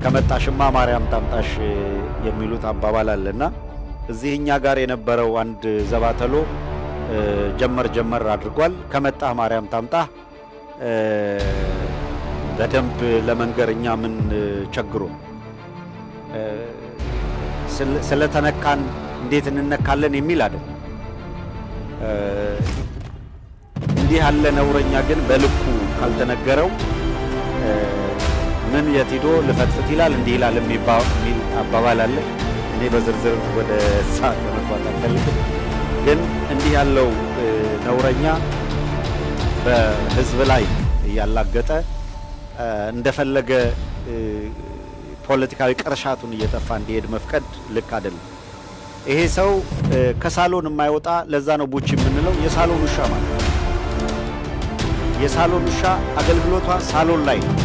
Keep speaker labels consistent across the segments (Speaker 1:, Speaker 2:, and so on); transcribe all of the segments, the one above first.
Speaker 1: ከመጣሽማ ማርያም ታምጣሽ የሚሉት አባባል አለና እዚህኛ ጋር የነበረው አንድ ዘባተሎ ጀመር አድርጓል። ከመጣህ ማርያም ታምጣ በደንብ ለመንገርኛ ምን ቸግሮ ስለተነካን እንዴት እንነካለን የሚል አይደል። እንዲህ ያለ ነውረኛ ግን በልኩ ካልተነገረው ምን የት ሄዶ ልፈትፍት ይላል እንዲህ ይላል የሚል አባባል አለ። እኔ በዝርዝር ወደ ሰዓት ለመግባት አልፈልግም። ግን እንዲህ ያለው ነውረኛ በህዝብ ላይ እያላገጠ እንደፈለገ ፖለቲካዊ ቅርሻቱን እየተፋ እንዲሄድ መፍቀድ ልክ አይደለም። ይሄ ሰው ከሳሎን የማይወጣ ለዛ ነው ቡች የምንለው የሳሎን ውሻ ማለት ነው። የሳሎን ውሻ አገልግሎቷ ሳሎን ላይ ነው።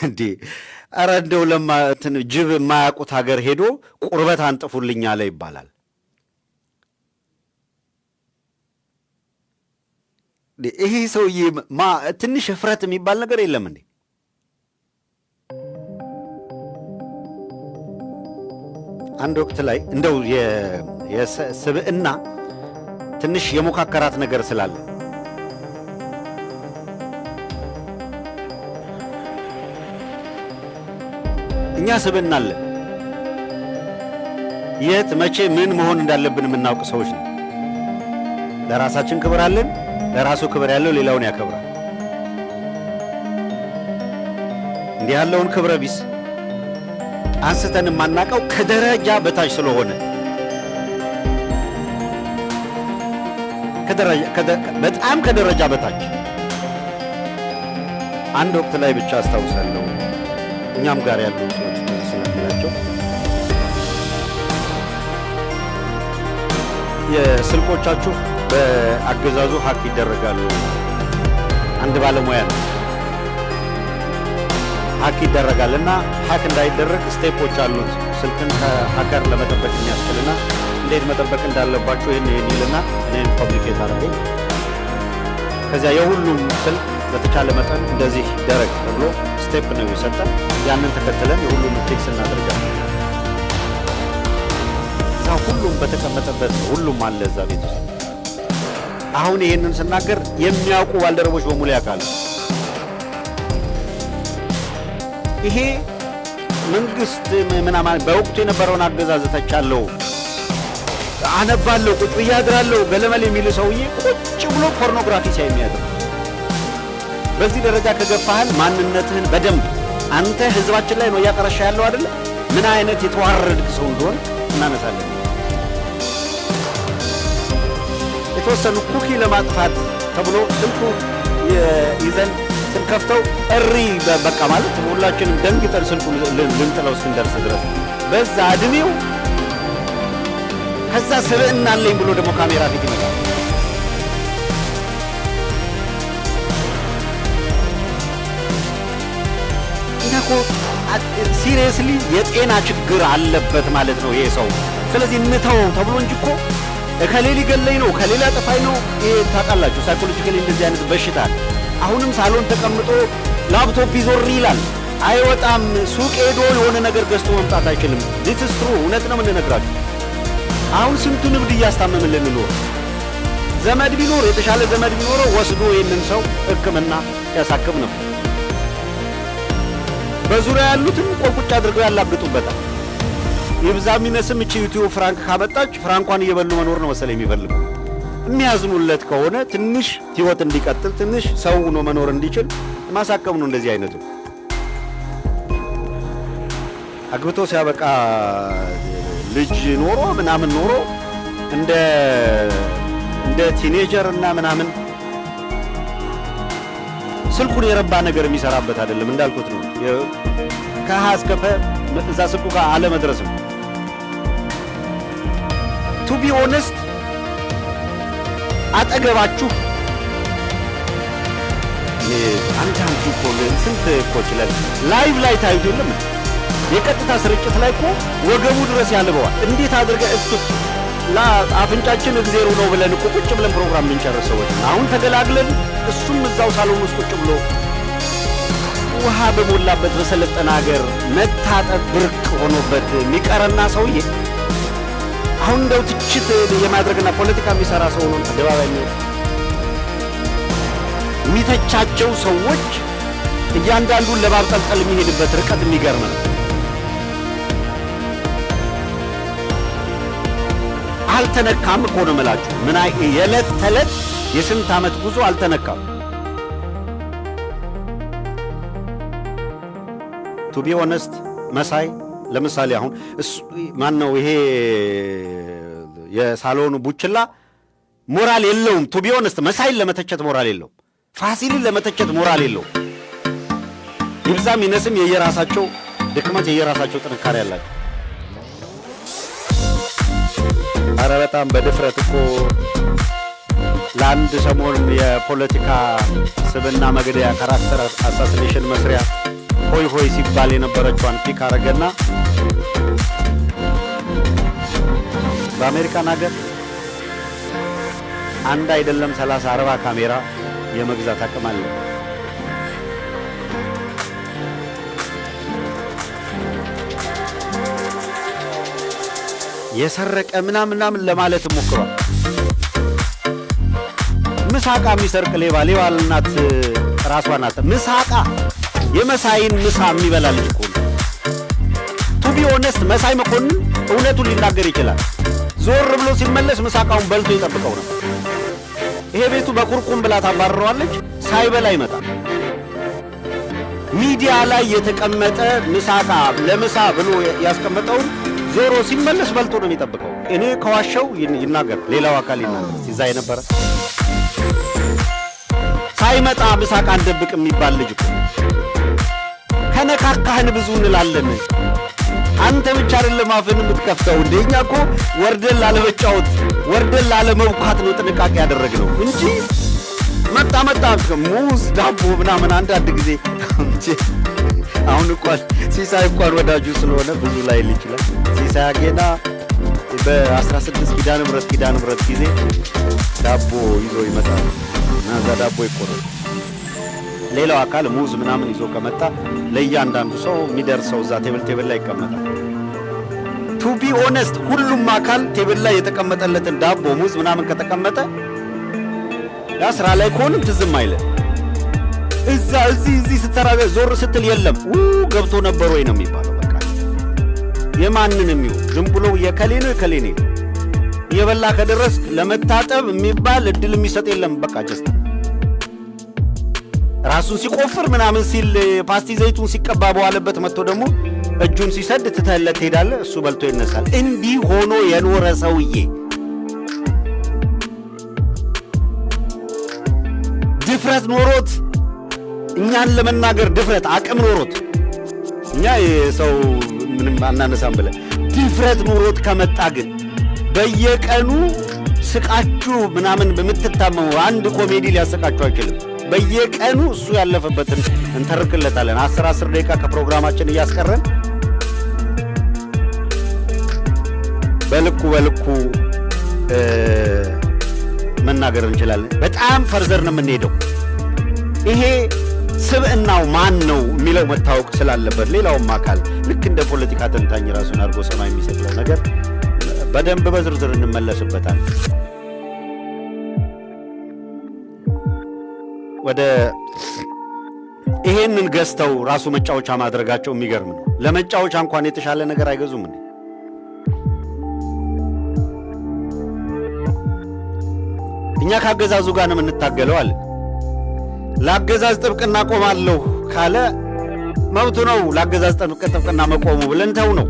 Speaker 1: እንዴ አረ እንደው ለማ እንትን ጅብ የማያውቁት ሀገር ሄዶ ቁርበት አንጥፉልኝ አለ ይባላል። ይሄ ሰውዬ ትንሽ እፍረት የሚባል ነገር የለም እንዴ? አንድ ወቅት ላይ እንደው የስብዕና ትንሽ የሞካከራት ነገር ስላለ እኛ ስብዕና አለን። የት መቼ ምን መሆን እንዳለብን የምናውቅ ሰዎች ነው። ለራሳችን ክብር አለን፣ ለራሱ ክብር ያለው ሌላውን ያከብራል። እንዲህ ያለውን ክብረ ቢስ አንስተን የማናቀው ከደረጃ በታች ስለሆነ በጣም ከደረጃ በታች። አንድ ወቅት ላይ ብቻ አስታውሳለሁ እኛም ጋር ያሉ ሰዎች ስለሚላቸው የስልኮቻችሁ በአገዛዙ ሀክ ይደረጋሉ። አንድ ባለሙያ ነው ሀክ ይደረጋልና ሀክ እንዳይደረግ ስቴፖች አሉት ስልክን ከሀከር ለመጠበቅ የሚያስችልና እንዴት መጠበቅ እንዳለባችሁ ይህን ይልና እኔን ኮሚኒኬት አደረገኝ። ከዚያ የሁሉም ስልክ በተቻለ መጠን እንደዚህ ደረግ ተብሎ ስቴፕ ነው የሰጠን። ያንን ተከትለን የሁሉም ፊክስ እናደርጋለን። እዛ ሁሉም በተቀመጠበት ሁሉም አለ እዛ ቤት ውስጥ። አሁን ይህንን ስናገር የሚያውቁ ባልደረቦች በሙሉ ያውቃሉ። ይሄ መንግስት ምናምን በወቅቱ የነበረውን አገዛዝ ተቻለው አነባለሁ ቁጭ ብዬ አድራለሁ ገለመል የሚል ሰውዬ ቁጭ ብሎ ፖርኖግራፊ ሲያይ የሚያድር። በዚህ ደረጃ ከገፋህል ማንነትህን በደንብ አንተ ህዝባችን ላይ ነው እያቀረሻ ያለው አይደል? ምን አይነት የተዋረድክ ሰው እንደሆነ እናነሳለን። የተወሰኑ ኩኪ ለማጥፋት ተብሎ ስልኩ ይዘን ስንከፍተው እሪ በቃ ማለት ሁላችንም ደንግጠን ስልኩ ልንጥለው እስክንደርስ ድረስ በዛ እድሜው ከዛ ስብዕና አለኝ ብሎ ደግሞ ካሜራ ፊት ይመጣል። እኮ ሲሪየስሊ የጤና ችግር አለበት ማለት ነው ይሄ ሰው። ስለዚህ እንተው ተብሎ እንጂ እኮ እከሌ ሊገለኝ ነው ከሌላ ጠፋኝ ነው። ይሄ ታውቃላችሁ ሳይኮሎጂካሊ እንደዚህ አይነት በሽታ አሁንም ሳሎን ተቀምጦ ላፕቶፕ ይዞር ይላል፣ አይወጣም። ሱቅ ሄዶ የሆነ ነገር ገዝቶ መምጣት አይችልም። ዲስ ኢዝ ትሩ፣ እውነት ነው የምንነግራችሁ። አሁን ስንቱን እብድ እያስታመምልን ነው። ዘመድ ቢኖር የተሻለ ዘመድ ቢኖረው ወስዶ ይህንን ሰው ሕክምና ያሳክም ነው። በዙሪያ ያሉትን ቆቁጭ አድርገው ያላግጡበታል። ይብዛም ይነስም እቺ ዩቲዩብ ፍራንክ ካመጣች ፍራንኳን እየበሉ መኖር ነው መሰለኝ የሚፈልገው። የሚያዝኑለት ከሆነ ትንሽ ህይወት እንዲቀጥል ትንሽ ሰው ሆኖ መኖር እንዲችል ማሳከም ነው። እንደዚህ አይነቱ አግብቶ ሲያበቃ ልጅ ኖሮ ምናምን ኖሮ እንደ ቲኔጀር እና ምናምን ስልኩን የረባ ነገር የሚሰራበት አይደለም። እንዳልኩት ነው ከሀ እስከ ፐ እዛ ስልኩ ጋር አለመድረስም። ቱ ቢ ኦነስት አጠገባችሁ አንዳንዱ እኮ ስንት እኮ ይችላል ላይቭ ላይ ታዩት የለም የቀጥታ ስርጭት ላይ እኮ ወገቡ ድረስ ያልበዋል። እንዴት አድርገህ አፍንጫችን እግዜሩ ነው ብለን እኮ ቁጭ ብለን ፕሮግራም ልንጨርስ ሰዎች አሁን ተገላግለን እሱም እዛው ሳሎን ውስጥ ቁጭ ብሎ ውሃ በሞላበት በሰለጠነ ሀገር መታጠብ ብርቅ ሆኖበት የሚቀረና ሰውዬ አሁን እንደው ትችት የማድረግና ፖለቲካ የሚሰራ ሰው ነው አደባባይ የሚተቻቸው ሰዎች እያንዳንዱን ለማብጠልጠል የሚሄድበት ርቀት የሚገርም ነው። አልተነካም እኮ ነው የምላችሁ። ምን የዕለት ተዕለት የስንት ዓመት ጉዞ አልተነካም። ቱ ቢ ኦነስት መሳይ ለምሳሌ አሁን ማን ነው ይሄ የሳሎኑ ቡችላ ሞራል የለውም። ቱ ቢ ኦነስት መሳይን ለመተቸት ሞራል የለውም። ፋሲልን ለመተቸት ሞራል የለውም። ይብዛም ይነስም የየራሳቸው ድክመት የየራሳቸው ጥንካሬ ያላቸው። አረ በጣም በድፍረት እኮ ለአንድ ሰሞን የፖለቲካ ስብና መግደያ ካራክተር አሳሲኔሽን መስሪያ ሆይ ሆይ ሲባል የነበረችዋን ፒክ አረገና በአሜሪካን ሀገር አንድ አይደለም 30-40 ካሜራ የመግዛት አቅም አለ። የሰረቀ ምናምን ለማለት ሞክሯል። ምሳቃ የሚሰርቅ ሌባ እናት ራሷ ናት። ምሳቃ የመሳይን ምሳ የሚበላ ልጅ እኮ ነው። ቱ ቢ ኦነስት መሳይ መኮንን እውነቱን ሊናገር ይችላል። ዞር ብሎ ሲመለስ ምሳቃውን በልቶ ይጠብቀው ነው። ይሄ ቤቱ በቁርቁም ብላ ታባረዋለች። ሳይበላ ይመጣል። ሚዲያ ላይ የተቀመጠ ምሳቃ ለምሳ ብሎ ያስቀመጠውን ዞሮ ሲመለስ በልቶ ነው የሚጠብቀው። እኔ ከዋሸው ይናገር፣ ሌላው አካል ይናገር። ሲዛ የነበረ ሳይመጣ ምሳቃ እንደብቅ የሚባል ልጅ እኮ ከነካካህን ብዙ እንላለን። አንተ ብቻ አይደለም አፍን የምትከፍተው። እንደኛ እኮ ወርደን ላለመጫወት ወርደን ላለመውካት ነው ጥንቃቄ ያደረግነው እንጂ መጣ ሙዝ ዳቦ ምናምን አንዳንድ ጊዜ አሁን እንኳን ሲሳይ እንኳን ወዳጁ ስለሆነ ብዙ ላይ ይችላል። ሲሳይ አጌና በ16 ኪዳነ ምሕረት ጊዜ ዳቦ ይዞ ይመጣል እና እዛ ዳቦ ይቆረጥ። ሌላው አካል ሙዝ ምናምን ይዞ ከመጣ ለእያንዳንዱ ሰው የሚደርሰው እዛ ቴብል ላይ ይቀመጣል። ቱ ቢ ኦነስት ሁሉም አካል ቴብል ላይ የተቀመጠለትን ዳቦ ሙዝ ምናምን ከተቀመጠ ያ ስራ ላይ ከሆንም ትዝም አይለ እዛ እዚህ ስተራገ ዞር ስትል የለም ገብቶ ነበር ወይ ነው የሚባለው። በቃ የማንንም ይሁን ዝም ብሎ የከሌ ነው የበላ ከደረስ ለመታጠብ የሚባል እድል የሚሰጥ የለም። በቃ ጀስት ራሱን ሲቆፍር ምናምን ሲል ፓስቲ ዘይቱን ሲቀባ በኋለበት መጥቶ ደግሞ እጁን ሲሰድ ትተለት ሄዳለ። እሱ በልቶ ይነሳል። እንዲህ ሆኖ የኖረ ሰውዬ ድፍረት ኖሮት እኛን ለመናገር ድፍረት አቅም ኖሮት እኛ የሰው ምንም አናነሳም ብለን ድፍረት ኖሮት ከመጣ ግን በየቀኑ ስቃችሁ ምናምን በምትታመሙ አንድ ኮሜዲ ሊያሰቃችሁ አይችልም። በየቀኑ እሱ ያለፈበትን እንተርክለታለን። 10 ደቂቃ ከፕሮግራማችን እያስቀረን በልኩ መናገር እንችላለን። በጣም ፈርዘር ነው የምንሄደው። ይሄ ስብዕናው ማን ነው የሚለው መታወቅ ስላለበት ሌላውም አካል ልክ እንደ ፖለቲካ ተንታኝ ራሱን አድርጎ ሰማይ የሚሰጥለው ነገር በደንብ በዝርዝር እንመለስበታል። ወደ ይሄንን ገዝተው ራሱ መጫወቻ ማድረጋቸው የሚገርም ነው። ለመጫወቻ እንኳን የተሻለ ነገር አይገዙም እንዴ? እኛ ካገዛዙ ጋር ነው የምንታገለው አለ። ለአገዛዝ ጥብቅና ቆማለሁ ካለ መብቱ ነው። ለአገዛዝ ጥብቅና መቆሙ ብለን ተው ነው።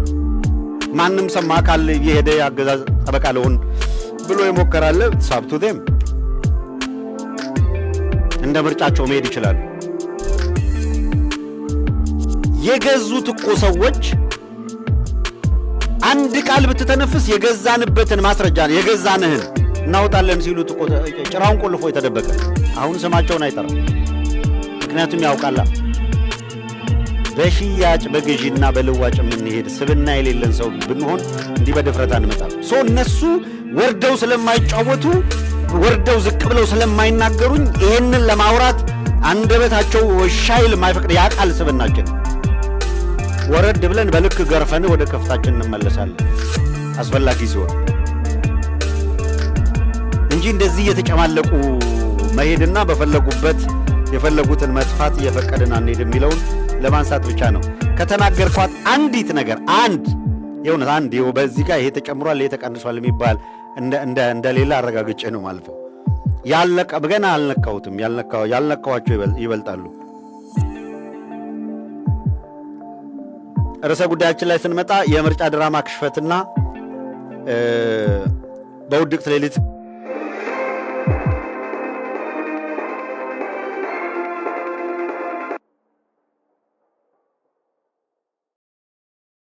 Speaker 1: ማንም ሰማ ካለ የሄደ አገዛዝ ጠበቃ ለሆን ብሎ ይሞከራል። ሳብቱቴም እንደ ምርጫቸው መሄድ ይችላሉ። የገዙት እኮ ሰዎች አንድ ቃል ብትተነፍስ የገዛንበትን ማስረጃ የገዛንህን እናውጣለን ሲሉት እኮ ጭራውን ቆልፎ የተደበቀ አሁን ስማቸውን አይጠራም። ምክንያቱም ያውቃላ በሽያጭ በግዢና በልዋጭ የምንሄድ ስብና የሌለን ሰው ብንሆን እንዲህ በድፍረት አንመጣም። እነሱ ወርደው ስለማይጫወቱ ወርደው ዝቅ ብለው ስለማይናገሩኝ ይሄንን ለማውራት አንደበታቸው ሻይል ማይፈቅድ ያቃል ስብናችን ወረድ ብለን በልክ ገርፈን ወደ ከፍታችን እንመለሳለን አስፈላጊ ሲሆን እንጂ እንደዚህ እየተጨማለቁ መሄድና በፈለጉበት የፈለጉትን መጥፋት እየፈቀድን አንሄድ የሚለውን ለማንሳት ብቻ ነው። ከተናገርኳት አንዲት ነገር የእውነት ይኸው በዚህ ጋር ይሄ ተጨምሯል ይሄ ተቀንሷል የሚባል እንደሌላ አረጋግጬ ነው ማለት ነው። ገና አልነካሁትም። ያልነካዋቸው ይበልጣሉ። ርዕሰ ጉዳያችን ላይ ስንመጣ የምርጫ ድራማ ክሽፈትና በውድቅት ሌሊት